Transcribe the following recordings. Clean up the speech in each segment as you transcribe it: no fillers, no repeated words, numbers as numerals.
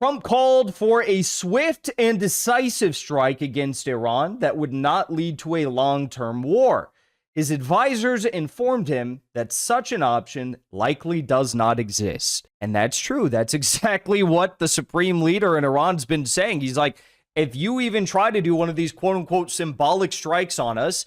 Trump called for a swift and decisive strike against Iran that would not lead to a long-term war. His advisors informed him that such an option likely does not exist. And that's true. That's exactly what the supreme leader in Iran's been saying. He's like, if you even try to do one of these quote-unquote symbolic strikes on us,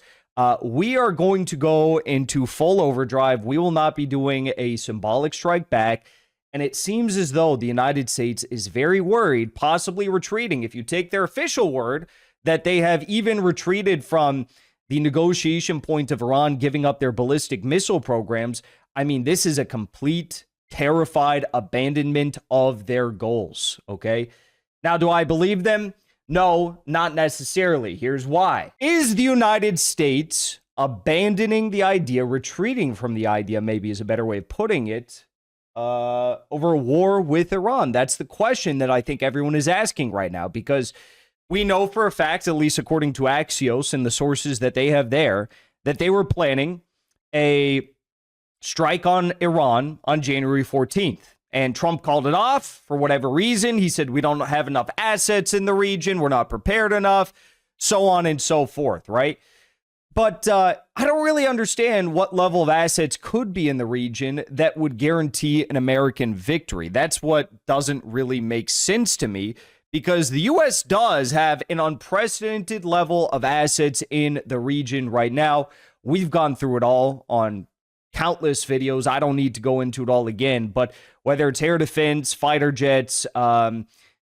we are going to go into full overdrive. We will not be doing a symbolic strike back. And it seems as though the United States is very worried, possibly retreating. If you take their official word that they have even retreated from the negotiation point of Iran giving up their ballistic missile programs, I mean, this is a complete, terrified abandonment of their goals, okay? Now, do I believe them? No, not necessarily. Here's why. Is the United States abandoning the idea, retreating from the idea, maybe is a better way of putting it, over a war with Iran? That's the question that I think everyone is asking right now, because we know for a fact, at least according to Axios and the sources that they have there, that they were planning a strike on Iran on January 14th. And Trump called it off for whatever reason. He said, we don't have enough assets in the region. We're not prepared enough, so on and so forth, right? But I don't really understand what level of assets could be in the region that would guarantee an American victory. That's what doesn't really make sense to me, because the U.S. does have an unprecedented level of assets in the region right now. We've gone through it all on countless videos. I don't need to go into it all again, but whether it's air defense, fighter jets,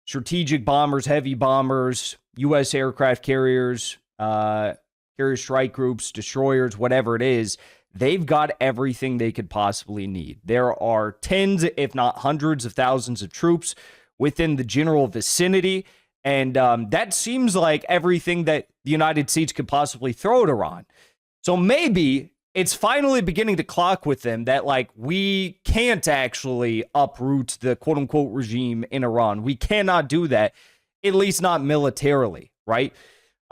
strategic bombers, heavy bombers, U.S. aircraft carriers, carrier strike groups, destroyers, whatever it is, they've got everything they could possibly need. There are tens, if not hundreds of thousands of troops within the general vicinity, and that seems like everything that the United States could possibly throw at Iran. So maybe it's finally beginning to clock with them that, like, we can't actually uproot the quote-unquote regime in Iran. We cannot do that, at least not militarily, right?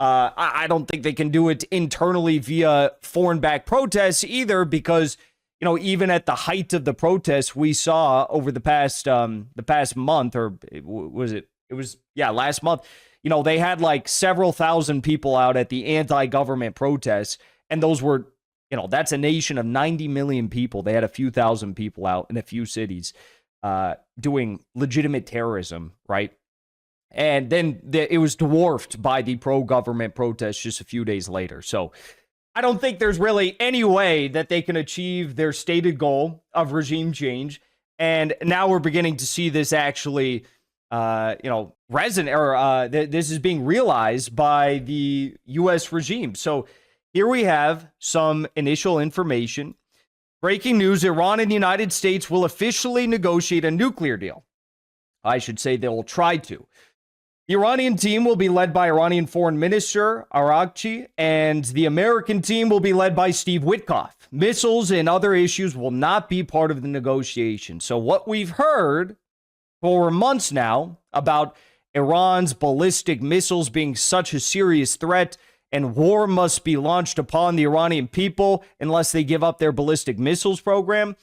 I don't think they can do it internally via foreign-backed protests either, because, you know, even at the height of the protests we saw over the past month, or last month, you know, they had like several thousand people out at the anti-government protests, and those were, you know, that's a nation of 90 million people. They had a few thousand people out in a few cities doing legitimate terrorism, right? And then it was dwarfed by the pro-government protests just a few days later. So I don't think there's really any way that they can achieve their stated goal of regime change. And now we're beginning to see this actually, resonate, or this is being realized by the U.S. regime. So here we have some initial information. Breaking news: Iran and the United States will officially negotiate a nuclear deal. I should say they will try to. The Iranian team will be led by Iranian Foreign Minister Araghchi, and the American team will be led by Steve Witkoff. Missiles and other issues will not be part of the negotiation. So what we've heard for months now about Iran's ballistic missiles being such a serious threat, and war must be launched upon the Iranian people unless they give up their ballistic missiles program.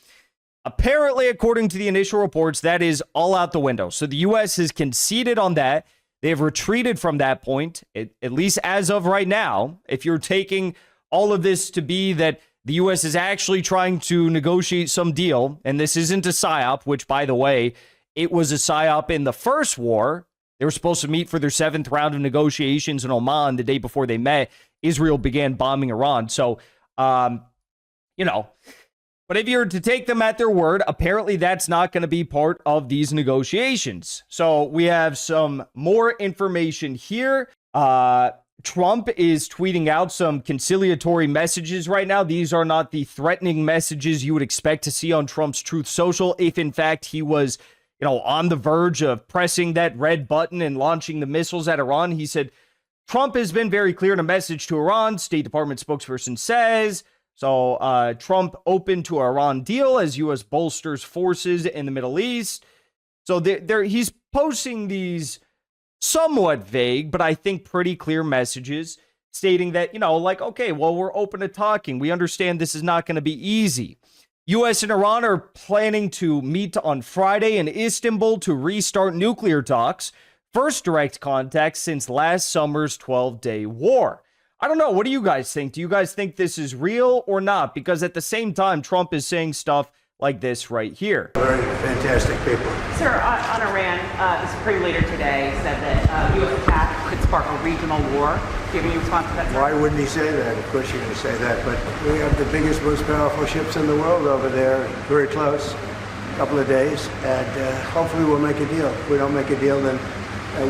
Apparently, according to the initial reports, that is all out the window. So the U.S. has conceded on that. They've retreated from that point, at least as of right now. If you're taking all of this to be that the U.S. is actually trying to negotiate some deal, and this isn't a psyop, which, by the way, it was a psyop in the first war. They were supposed to meet for their 7th round of negotiations in Oman the day before they met. Israel began bombing Iran. So, but if you're to take them at their word, apparently that's not going to be part of these negotiations. So we have some more information here. Trump is tweeting out some conciliatory messages right now. These are not the threatening messages you would expect to see on Trump's Truth Social, if in fact he was, on the verge of pressing that red button and launching the missiles at Iran. He said, Trump has been very clear in a message to Iran, State Department spokesperson says. So Trump open to Iran deal as U.S. bolsters forces in the Middle East. So he's posting these somewhat vague, but I think pretty clear messages stating that, okay, well, we're open to talking. We understand this is not going to be easy. U.S. and Iran are planning to meet on Friday in Istanbul to restart nuclear talks. First direct contact since last summer's 12-day war. I don't know. What do you guys think? Do you guys think this is real or not? Because at the same time, Trump is saying stuff like this right here. Very fantastic people. Sir, on Iran, the Supreme Leader today said that U.S. attack could spark a regional war. Do you have any response to that, sir? Why wouldn't he say that? Of course you're going to say that. But we have the biggest, most powerful ships in the world over there, very close, a couple of days, and hopefully we'll make a deal. If we don't make a deal, then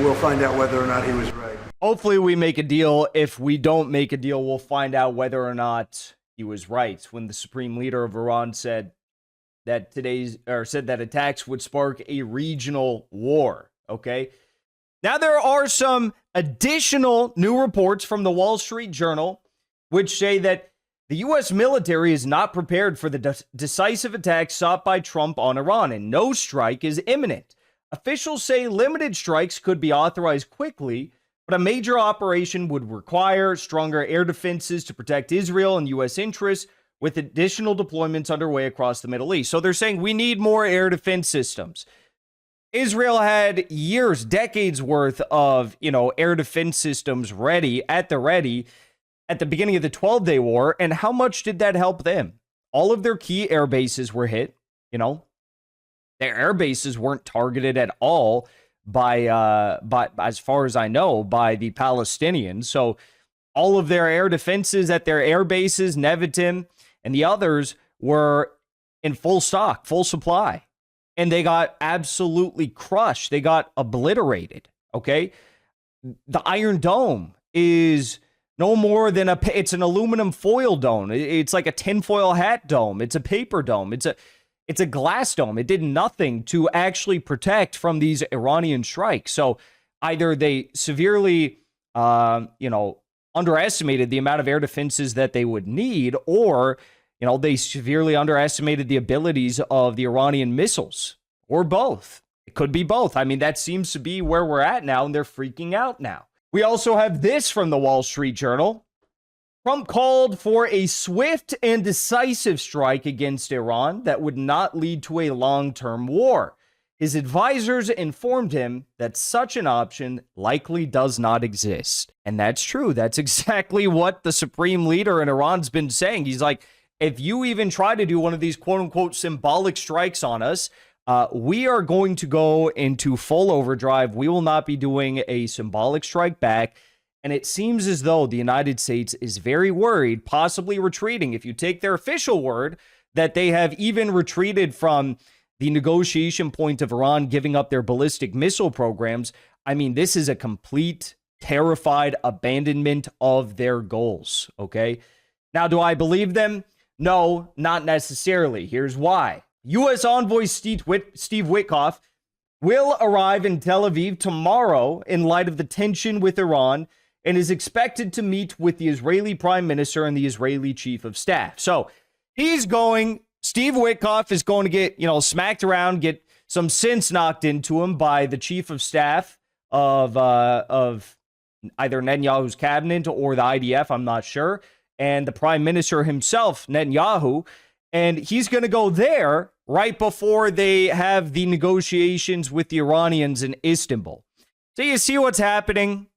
we'll find out whether or not he was right. Hopefully we make a deal. If we don't make a deal, we'll find out whether or not he was right. When the Supreme Leader of Iran said that attacks would spark a regional war. Okay. Now there are some additional new reports from the Wall Street Journal, which say that the U.S. military is not prepared for the decisive attack sought by Trump on Iran, and no strike is imminent. Officials say limited strikes could be authorized quickly, but a major operation would require stronger air defenses to protect Israel and U.S. interests, with additional deployments underway across the Middle East. So they're saying we need more air defense systems. Israel had years, decades worth of, air defense systems ready at the beginning of the 12-day war. And how much did that help them? All of their key air bases were hit. Their air bases weren't targeted at all by as far as I know, by the Palestinians. So all of their air defenses at their air bases, Nevatim, and the others were in full stock, full supply. And they got absolutely crushed. They got obliterated, okay? The Iron Dome is no more than it's an aluminum foil dome. It's like a tinfoil hat dome. It's a paper dome. It's a glass dome. It did nothing to actually protect from these Iranian strikes. So either they severely, underestimated the amount of air defenses that they would need, or, they severely underestimated the abilities of the Iranian missiles, or both. It could be both. I mean, that seems to be where we're at now, and they're freaking out now. We also have this from the Wall Street Journal. Trump called for a swift and decisive strike against Iran that would not lead to a long-term war. His advisors informed him that such an option likely does not exist. And that's true. That's exactly what the Supreme Leader in Iran's been saying. He's like, if you even try to do one of these quote-unquote symbolic strikes on us, we are going to go into full overdrive. We will not be doing a symbolic strike back. And it seems as though the United States is very worried, possibly retreating, if you take their official word, that they have even retreated from the negotiation point of Iran giving up their ballistic missile programs. I mean, this is a complete, terrified abandonment of their goals, okay? Now, do I believe them? No, not necessarily. Here's why. U.S. Envoy Steve Witkoff will arrive in Tel Aviv tomorrow in light of the tension with Iran, and is expected to meet with the Israeli Prime Minister and the Israeli Chief of Staff. So Steve Witkoff is going to get, smacked around, get some sense knocked into him by the Chief of Staff of either Netanyahu's cabinet or the IDF, I'm not sure, and the Prime Minister himself, Netanyahu, and he's going to go there right before they have the negotiations with the Iranians in Istanbul. So you see what's happening?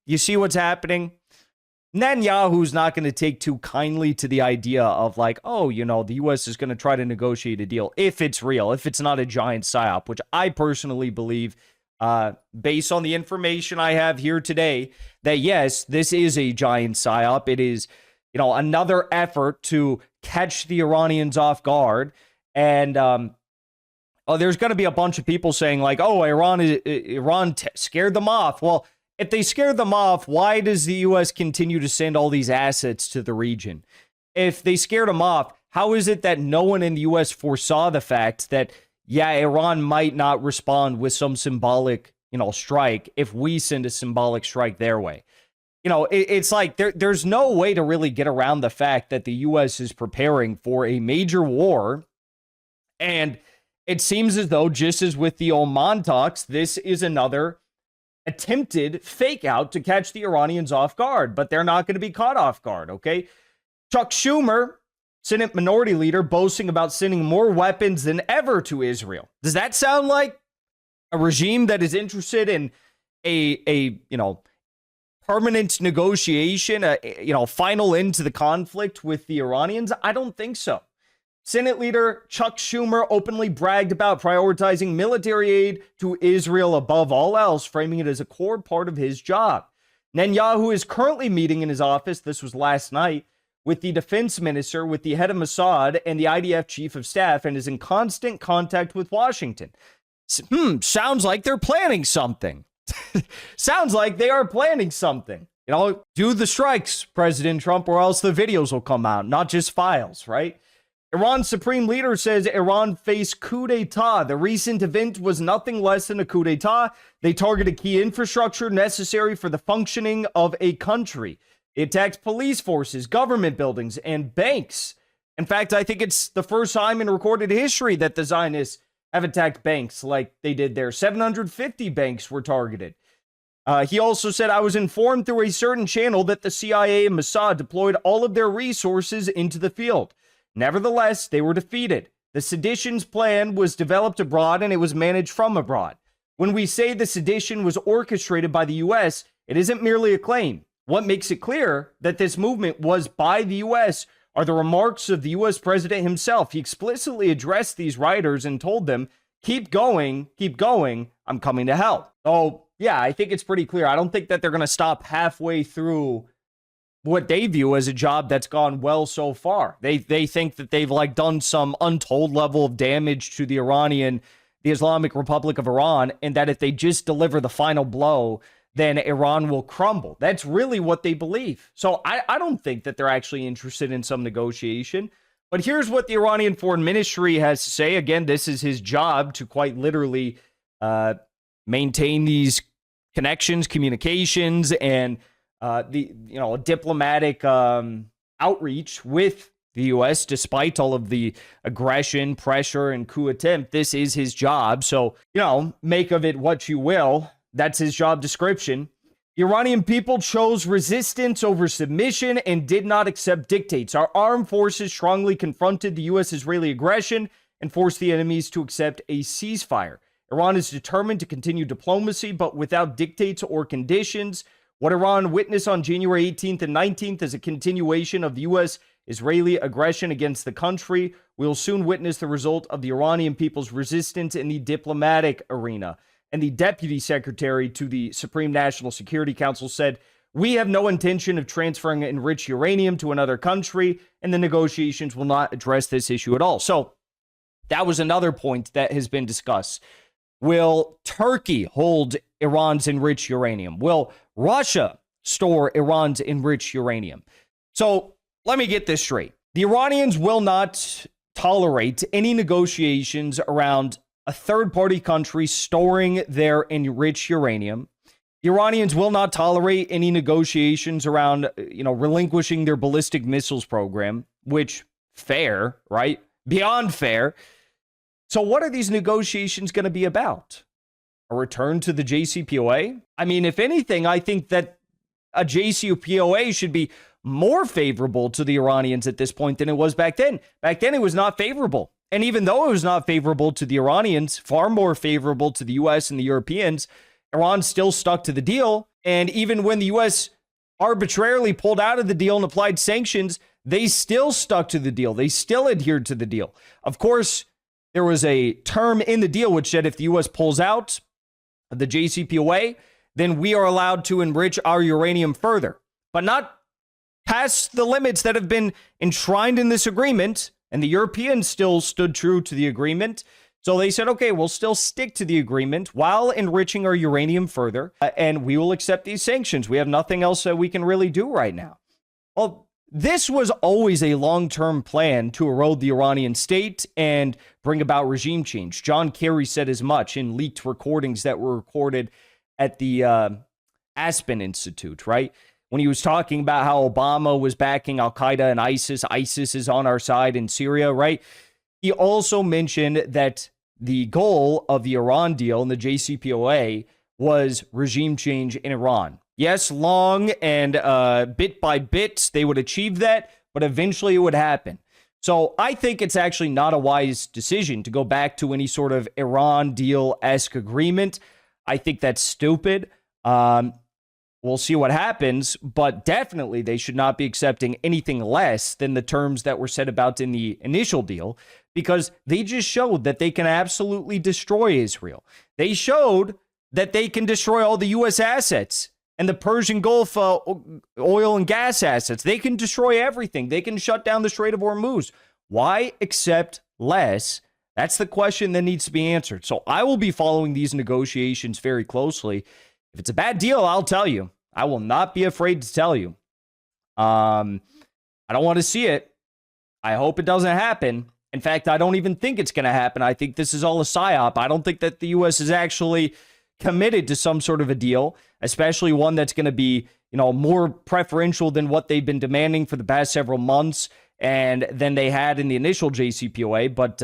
Netanyahu's not going to take too kindly to the idea of the U.S. is going to try to negotiate a deal if it's real, if it's not a giant psyop, which I personally believe, based on the information I have here today, that yes, this is a giant psyop. It is, another effort to catch the Iranians off guard. And there's going to be a bunch of people saying Iran scared them off. Well, if they scared them off, why does the U.S. continue to send all these assets to the region? If they scared them off, how is it that no one in the U.S. foresaw the fact that, Iran might not respond with some symbolic, strike if we send a symbolic strike their way? It's like there's no way to really get around the fact that the U.S. is preparing for a major war. And it seems as though, just as with the Oman talks, this is another attempted fake out to catch the Iranians off guard, but they're not going to be caught off guard, okay? Chuck Schumer Senate Minority Leader boasting about sending more weapons than ever to Israel. Does that sound like a regime that is interested in a permanent negotiation, final end to the conflict with the Iranians? I don't think so. Senate Leader Chuck Schumer openly bragged about prioritizing military aid to Israel above all else, framing it as a core part of his job. Netanyahu is currently meeting in his office, this was last night, with the defense minister, with the head of Mossad, and the IDF chief of staff, and is in constant contact with Washington. Sounds like they're planning something. Sounds like they are planning something. Do the strikes, President Trump, or else the videos will come out, not just files, right? Iran's supreme leader says Iran faced coup d'etat. The recent event was nothing less than a coup d'etat. They targeted key infrastructure necessary for the functioning of a country. It attacked police forces, government buildings, and banks. In fact, I think it's the first time in recorded history that the Zionists have attacked banks like they did there. 750 banks were targeted. He also said, I was informed through a certain channel that the CIA and Mossad deployed all of their resources into the field. Nevertheless, they were defeated. The sedition's plan was developed abroad and it was managed from abroad. When we say the sedition was orchestrated by the U.S., it isn't merely a claim. What makes it clear that this movement was by the U.S. are the remarks of the U.S. president himself. He explicitly addressed these rioters and told them, keep going, I'm coming to help. Oh, yeah, I think it's pretty clear. I don't think that they're going to stop halfway through what they view as a job that's gone well so far. They think that they've done some untold level of damage to the Islamic Republic of Iran, and that if they just deliver the final blow, then Iran will crumble. That's really what they believe. So I don't think that they're actually interested in some negotiation. But here's what the Iranian Foreign Ministry has to say. Again, this is his job to quite literally maintain these connections, communications, and diplomatic outreach with the U.S. despite all of the aggression, pressure, and coup attempt. This is his job. So, make of it what you will. That's his job description. The Iranian people chose resistance over submission and did not accept dictates. Our armed forces strongly confronted the U.S.-Israeli aggression and forced the enemies to accept a ceasefire. Iran is determined to continue diplomacy, but without dictates or conditions. What Iran witnessed on January 18th and 19th is a continuation of the U.S.-Israeli aggression against the country. We will soon witness the result of the Iranian people's resistance in the diplomatic arena. And the deputy secretary to the Supreme National Security Council said, we have no intention of transferring enriched uranium to another country, and the negotiations will not address this issue at all. So that was another point that has been discussed. Will Turkey hold Iran's enriched uranium? Will Russia store Iran's enriched uranium? So let me get this straight. The Iranians will not tolerate any negotiations around a third-party country storing their enriched uranium. The Iranians will not tolerate any negotiations around, relinquishing their ballistic missiles program, which, fair, right? Beyond fair. So what are these negotiations going to be about? A return to the JCPOA? I mean, if anything, I think that a JCPOA should be more favorable to the Iranians at this point than it was back then. Back then, it was not favorable. And even though it was not favorable to the Iranians, far more favorable to the U.S. and the Europeans, Iran still stuck to the deal. And even when the U.S. arbitrarily pulled out of the deal and applied sanctions, they still stuck to the deal. They still adhered to the deal. Of course, there was a term in the deal which said if the U.S. pulls out of the JCPOA, then we are allowed to enrich our uranium further, but not past the limits that have been enshrined in this agreement. And the Europeans still stood true to the agreement. So they said, okay, we'll still stick to the agreement while enriching our uranium further, and we will accept these sanctions. We have nothing else that we can really do right now. Well, this was always a long-term plan to erode the Iranian state and bring about regime change. John Kerry said as much in leaked recordings that were recorded at the Aspen Institute, right? When he was talking about how Obama was backing Al-Qaeda and ISIS, ISIS is on our side in Syria, right? He also mentioned that the goal of the Iran deal and the JCPOA was regime change in Iran. Yes, long and bit by bit, they would achieve that, but eventually it would happen. So I think it's actually not a wise decision to go back to any sort of Iran deal-esque agreement. I think that's stupid. We'll see what happens, but definitely they should not be accepting anything less than the terms that were said about in the initial deal, because they just showed that they can absolutely destroy Israel. They showed that they can destroy all the U.S. assets and the Persian Gulf oil and gas assets. They can destroy everything. They can shut down the Strait of Hormuz. Why accept less? That's the question that needs to be answered. So I will be following these negotiations very closely. If it's a bad deal, I'll tell you. I will not be afraid to tell you. I don't want to see it. I hope it doesn't happen. In fact, I don't even think it's going to happen. I think this is all a psyop. I don't think that the U.S. is actually committed to some sort of a deal, especially one that's going to be, more preferential than what they've been demanding for the past several months and than they had in the initial JCPOA. But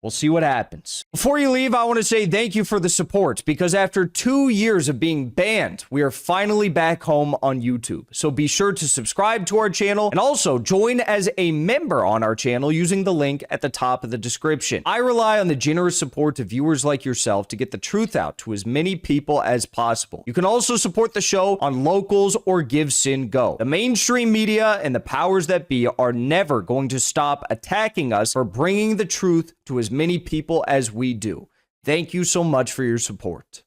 we'll see what happens. Before you leave, I want to say thank you for the support, because after 2 years of being banned, we are finally back home on YouTube. So be sure to subscribe to our channel and also join as a member on our channel using the link at the top of the description. I rely on the generous support of viewers like yourself to get the truth out to as many people as possible. You can also support the show on Locals or Give Sin Go. The mainstream media and the powers that be are never going to stop attacking us for bringing the truth to as many people as we do. Thank you so much for your support.